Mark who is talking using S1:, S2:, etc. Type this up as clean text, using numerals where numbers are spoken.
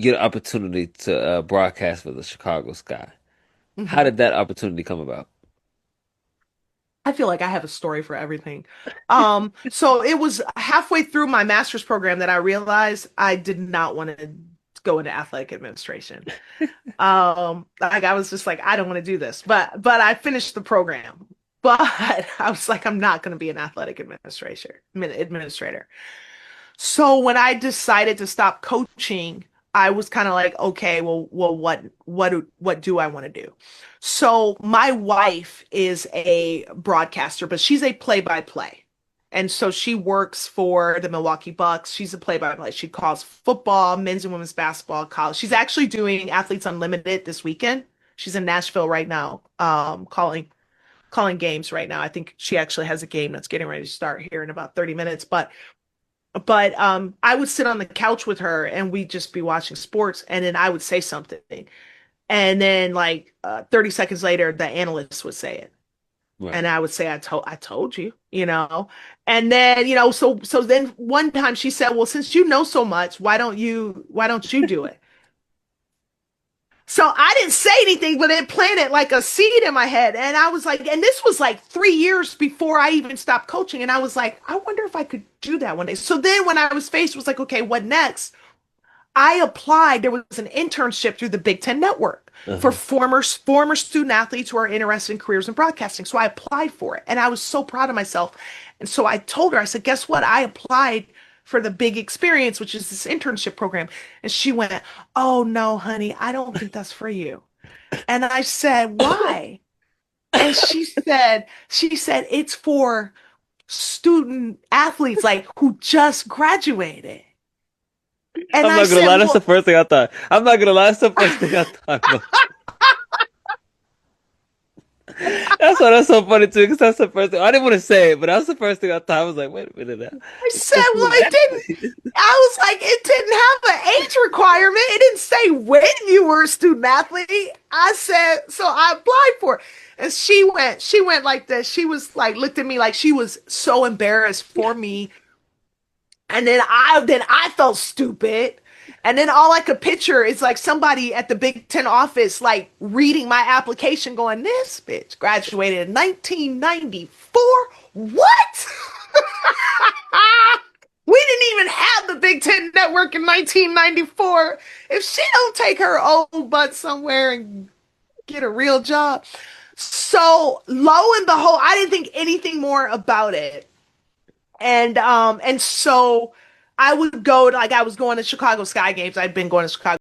S1: get an opportunity to broadcast for the Chicago Sky. How
S2: Mhm.
S1: did that opportunity come about?
S2: I feel like I have a story for everything. So it was halfway through my master's program that I realized I did not want to go into athletic administration. Like I was just like, I don't want to do this. But I finished the program. But I was like, I'm not going to be an athletic administrator. So when I decided to stop coaching, I was kind of like, okay, well, what do I want to do? So my wife is a broadcaster, but she's a play-by-play. And so she works for the Milwaukee Bucks. She's a play-by-play. She calls football, men's and women's basketball, college. She's actually doing Athletes Unlimited this weekend. She's in Nashville right now, calling games right now. I think she actually has a game that's getting ready to start here in about 30 minutes. But I would sit on the couch with her and we'd just be watching sports, and then I would say something, and then like 30 seconds later the analyst would say it,
S1: Right.
S2: and I would say, I told you, and then so then one time she said, well, since you know so much, why don't you do it? So I didn't say anything, but it planted like a seed in my head. And I was like, and this was like 3 years before I even stopped coaching. And I was like, I wonder if I could do that one day. So then when I was faced with like, okay, what next? I applied. There was an internship through the B1G Network for
S1: Uh-huh.
S2: former student athletes who are interested in careers in broadcasting. So I applied for it, and I was so proud of myself. And so I told her, I said, guess what? I applied for the big experience, which is this internship program. And she went, oh no, honey, I don't think that's for you. And I said, why? And she said, it's for student athletes like who just graduated. And
S1: I'm
S2: I
S1: not gonna
S2: said,
S1: lie, that's the
S2: well,
S1: first thing I thought. I'm not gonna lie, that's the first thing I thought about you. That's so funny too, because that's the first thing I didn't want to say it, but that's the first thing I thought. I was like, wait a minute now.
S2: I
S1: It's
S2: said,
S1: for
S2: well,
S1: student
S2: it didn't.
S1: athletes.
S2: I was like, it didn't have an age requirement. It didn't say when you were a student athlete. I said, so I applied for it. And she went like this. She was like, looked at me like she was so embarrassed for me. And then I felt stupid. And then all I could picture is like somebody at the B1G office, like reading my application, going, this bitch graduated in 1994. What? We didn't even have the B1G Network in 1994. If she don't take her old butt somewhere and get a real job. So lo and behold, I didn't think anything more about it. And so I would go to, like, I was going to Chicago Sky games. I'd been going to Chicago